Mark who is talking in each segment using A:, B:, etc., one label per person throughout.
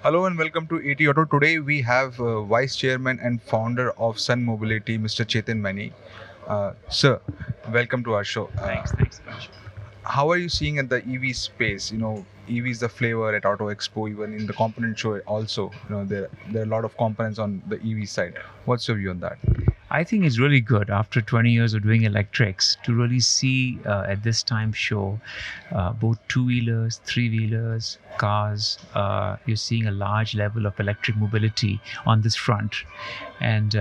A: Hello and welcome to 80 Auto. Today we have Vice Chairman and Founder of Sun Mobility, Mr. Chetan Maini. Sir, welcome to our show.
B: Thanks, Akash.
A: How are you seeing at the EV space? EV is the flavor at Auto Expo, even in the component show also. There are a lot of components on the EV side. What's your view on that?
B: I think it's really good after 20 years of doing electrics to really see at this time show both two-wheelers, three-wheelers, cars. You're seeing a large level of electric mobility on this front. And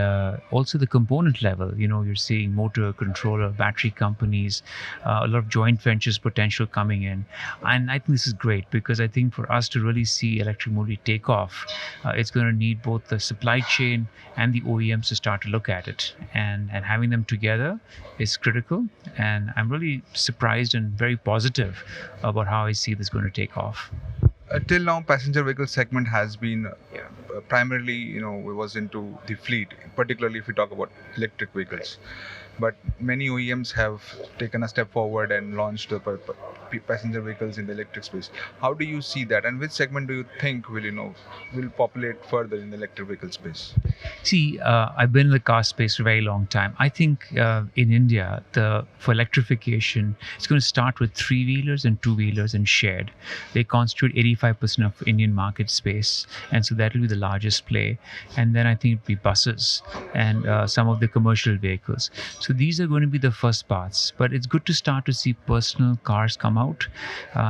B: also the component level, you're seeing motor, controller, battery companies, a lot of joint ventures potential coming in. And I think this is great because I think for us to really see electric mobility take off, it's going to need both the supply chain and the OEMs to start to look at it. And having them together is critical. And I'm really surprised and very positive about how I see this going to take off.
A: Till now, passenger vehicle segment has been primarily, it was into the fleet, particularly if we talk about electric vehicles. But many OEMs have taken a step forward and launched passenger vehicles in the electric space. How do you see that, and which segment do you think will populate further in the electric vehicle space?
B: See, I've been in the car space for a very long time. I think in India, for electrification, it's going to start with three-wheelers and two-wheelers and shared. They constitute 85% of Indian market space, and so that will be the largest play. And then I think it'll be buses and some of the commercial vehicles. So these are going to be the first parts. But it's good to start to see personal cars come out.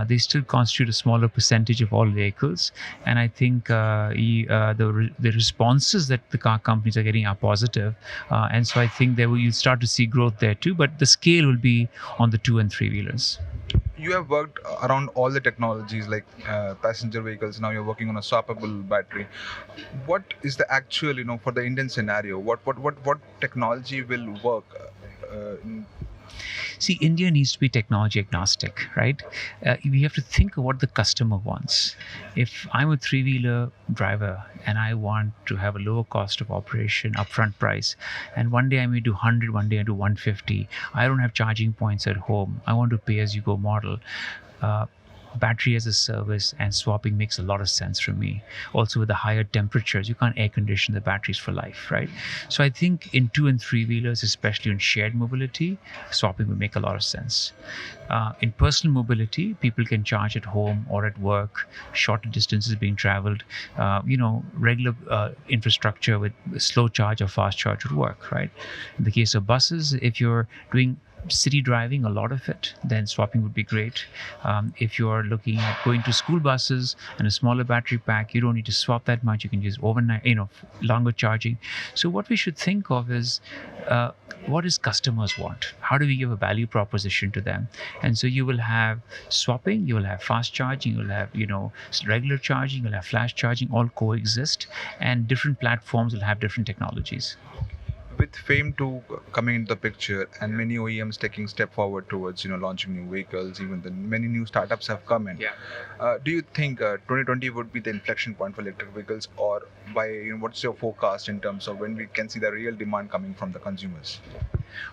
B: They still constitute a smaller percentage of all vehicles, and I think the responses that the car companies are getting are positive, and so I think you'll start to see growth there too. But the scale will be on the two and three wheelers.
A: You have worked around all the technologies like passenger vehicles. Now you're working on a swappable battery. What is the actual, for the Indian scenario? What technology will work?
B: See, India needs to be technology agnostic, right? We have to think of what the customer wants. If I'm a three-wheeler driver and I want to have a lower cost of operation, upfront price, and one day I may do 100, one day I do 150, I don't have charging points at home, I want to pay-as-you-go model. Battery as a service and swapping makes a lot of sense for me. Also, with the higher temperatures, you can't air condition the batteries for life, right? So I think in two and three wheelers, especially in shared mobility, swapping would make a lot of sense. In personal mobility, people can charge at home or at work, shorter distances being traveled. Regular infrastructure with slow charge or fast charge would work, right? In the case of buses, if you're doing city driving, a lot of it, then swapping would be great. If you're looking at going to school buses and a smaller battery pack, you don't need to swap that much. You can use overnight, longer charging. So what we should think of is what does customers want? How do we give a value proposition to them? And so you will have swapping, you will have fast charging, you will have regular charging, you'll have flash charging, all coexist, and different platforms will have different technologies.
A: With FAME 2 coming into the picture and many OEMs taking step forward towards launching new vehicles, even the many new startups have come in.
B: Yeah.
A: Do you think 2020 would be the inflection point for electric vehicles, or by what's your forecast in terms of when we can see the real demand coming from the consumers?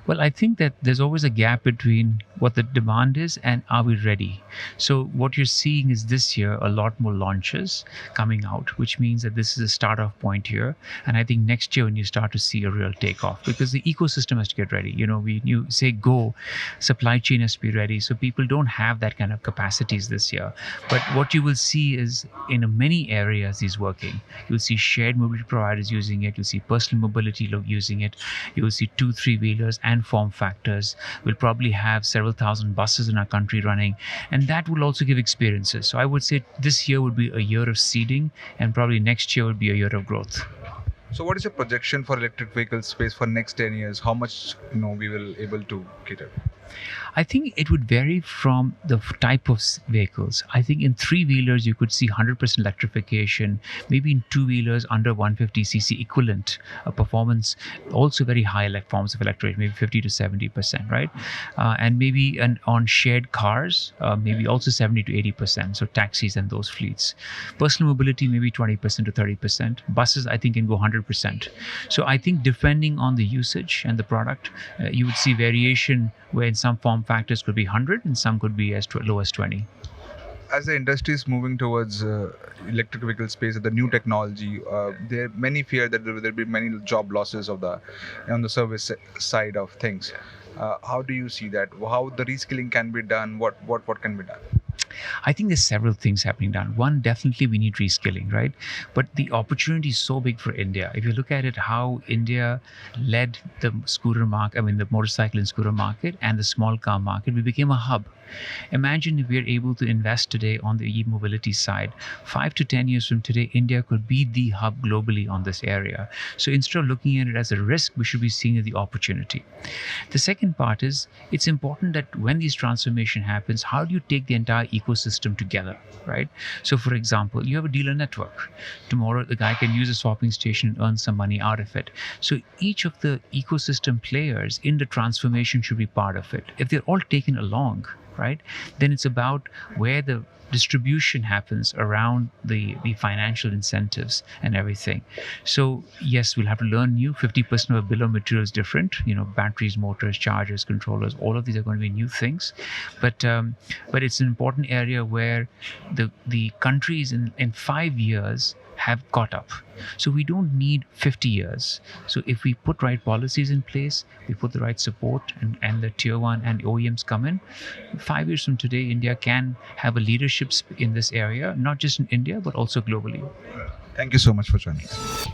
B: Well, I think that there's always a gap between what the demand is and are we ready. So what you're seeing is this year a lot more launches coming out, which means that this is a start-off point here. And I think next year when you start to see a real takeoff, because the ecosystem has to get ready. You say go, supply chain has to be ready. So people don't have that kind of capacities this year. But what you will see is in many areas is working. You'll see shared mobility providers using it. You'll see personal mobility using it. You will see two, three-wheelers and form factors. We'll probably have several thousand buses in our country running, and that will also give experiences. So I would say this year would be a year of seeding, and probably next year would be a year of growth.
A: So what is your projection for electric vehicle space for next 10 years? How much we will able to cater?
B: I think it would vary from the type of vehicles. I think in three-wheelers, you could see 100% electrification. Maybe in two-wheelers, under 150cc equivalent performance, also very high forms of electrification, maybe 50 to 70%, right? And maybe on shared cars, maybe also 70 to 80%, so taxis and those fleets. Personal mobility, maybe 20% to 30%. Buses, I think, can go 100%. So I think depending on the usage and the product, you would see variation where in some form factors could be 100 and some could be as low as 20.
A: as the industry is moving towards electric vehicle space, the new technology, there many fear that there will be many job losses of the on the service side of things. How do you see that? How the reskilling can be done? What can be done?
B: I think there's several things happening down. One, definitely we need reskilling, right? But the opportunity is so big for India. If you look at it, how India led the the motorcycle and scooter market and the small car market, we became a hub. Imagine if we're able to invest today on the e-mobility side. 5 to 10 years from today, India could be the hub globally on this area. So instead of looking at it as a risk, we should be seeing it as the opportunity. The second part is it's important that when this transformation happens, how do you take the entire ecosystem together, right? So for example, you have a dealer network. Tomorrow, the guy can use a swapping station and earn some money out of it. So each of the ecosystem players in the transformation should be part of it. If they're all taken along, right, then it's about where the distribution happens around the financial incentives and everything. So yes, we'll have to learn new. 50% of our bill of material is different. Batteries, motors, chargers, controllers, all of these are going to be new things. But it's an important area where the countries in 5 years have caught up. So we don't need 50 years. So if we put right policies in place, we put the right support, and the tier one and OEMs come in, 5 years from today, India can have a leadership in this area, not just in India, but also globally.
A: Thank you so much for joining us.